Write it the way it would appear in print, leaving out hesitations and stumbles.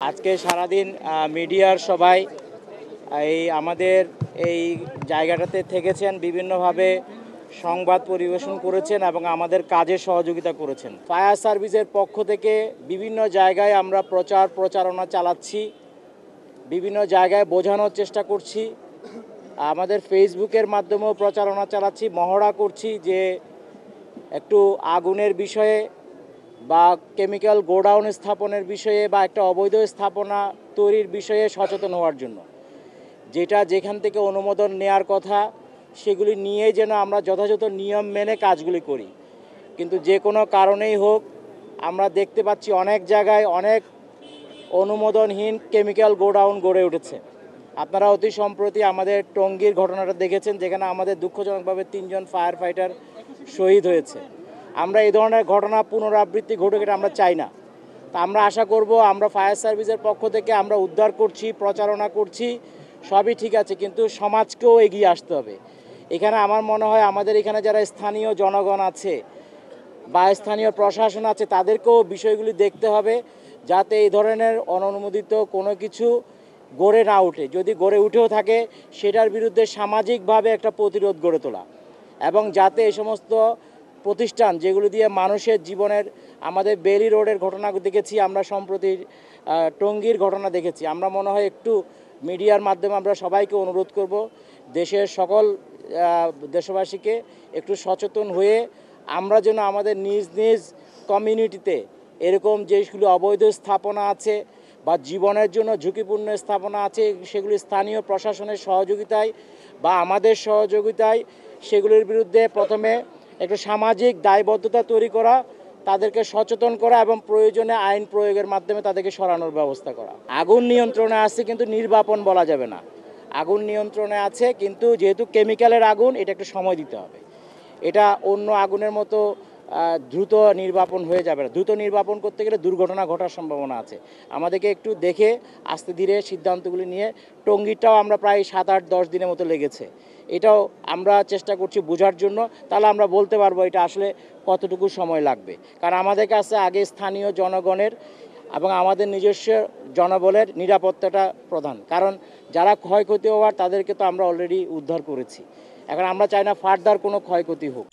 আজকে সারাদিন মিডিয়ার সবাই আমাদের এই জায়গাটাতে থেকেছেন, বিভিন্নভাবে সংবাদ পরিবেশন করেছেন এবং আমাদের কাজে সহযোগিতা করেছেন। ফায়ার সার্ভিসের পক্ষ থেকে বিভিন্ন জায়গায় আমরা প্রচারণা চালাচ্ছি, বিভিন্ন জায়গায় বোঝানোর চেষ্টা করছি, আমাদের ফেসবুকের মাধ্যমেও প্রচারণা চালাচ্ছি, মহড়া করছি যে একটু আগুনের বিষয়ে বা কেমিক্যাল গোডাউন স্থাপনের বিষয়ে বা একটা অবৈধ স্থাপনা তৈরির বিষয়ে সচেতন হওয়ার জন্য, যেটা যেখান থেকে অনুমোদন নেয়ার কথা সেগুলি নিয়ে যেন আমরা যথাযথ নিয়ম মেনে কাজগুলি করি। কিন্তু যে কোনো কারণেই হোক, আমরা দেখতে পাচ্ছি অনেক জায়গায় অনেক অনুমোদনহীন কেমিক্যাল গোডাউন গড়ে উঠেছে। আপনারা অতি সম্প্রতি আমাদের টঙ্গীর ঘটনাটা দেখেছেন, যেখানে আমাদের দুঃখজনকভাবে 3 জন ফায়ার ফাইটার শহীদ হয়েছে। আমরা এই ধরনের ঘটনা পুনরাবৃত্তি ঘটুক, এটা আমরা চাই না। তা আমরা আশা করব, আমরা ফায়ার সার্ভিসের পক্ষ থেকে আমরা উদ্ধার করছি, প্রচারণা করছি, সবই ঠিক আছে, কিন্তু সমাজকেও এগিয়ে আসতে হবে। এখানে আমার মনে হয় আমাদের এখানে যারা স্থানীয় জনগণ আছে বা স্থানীয় প্রশাসন আছে, তাদেরকেও বিষয়গুলি দেখতে হবে, যাতে এই ধরনের অননুমোদিত কোনো কিছু গড়ে না ওঠে। যদি গড়ে উঠেও থাকে, সেটার বিরুদ্ধে সামাজিকভাবে একটা প্রতিরোধ গড়ে তোলা, এবং যাতে এই সমস্ত প্রতিষ্ঠান যেগুলো দিয়ে মানুষের জীবনের, আমাদের বেলি রোডের ঘটনা দেখেছি, আমরা সম্প্রতি টঙ্গীর ঘটনা দেখেছি। আমরা মনে হয় একটু মিডিয়ার মাধ্যমে আমরা সবাইকে অনুরোধ করব, দেশের সকল দেশবাসীকে একটু সচেতন হয়ে আমরা যেন আমাদের নিজ নিজ কমিউনিটিতে এরকম যেগুলো অবৈধ স্থাপনা আছে বা জীবনের জন্য ঝুঁকিপূর্ণ স্থাপনা আছে, সেগুলি স্থানীয় প্রশাসনের সহযোগিতায় বা আমাদের সহযোগিতায় সেগুলির বিরুদ্ধে প্রথমে একটু সামাজিক দায়বদ্ধতা তৈরি করা, তাদেরকে সচেতন করা এবং প্রয়োজনে আইন প্রয়োগের মাধ্যমে তাদেরকে সরানোর ব্যবস্থা করা। আগুন নিয়ন্ত্রণে আছে, কিন্তু নির্বাপন বলা যাবে না। আগুন নিয়ন্ত্রণে আছে, কিন্তু যেহেতু কেমিক্যালের আগুন, এটা একটু সময় দিতে হবে। এটা অন্য আগুনের মতো দ্রুত নির্বাপন হয়ে যাবে না। দ্রুত নির্বাপন করতে গেলে দুর্ঘটনা ঘটার সম্ভাবনা আছে। আমাদেরকে একটু দেখে আস্তে ধীরে সিদ্ধান্তগুলি নিয়ে, টঙ্গীটাও আমরা প্রায় 7-8-10 দিনের মতো লেগেছে, এটাও আমরা চেষ্টা করছি বোঝার জন্য। তাহলে আমরা বলতে পারবো এটা আসলে কতটুকু সময় লাগবে। কারণ আমাদের কাছে আগে স্থানীয় জনগণের এবং আমাদের নিজস্ব জনবলের নিরাপত্তাটা প্রধান। কারণ যারা ক্ষয়ক্ষতি হওয়ার, তাদেরকে তো আমরা অলরেডি উদ্ধার করেছি। এখন আমরা চাই না ফার্দার কোনো ক্ষয়ক্ষতি হোক।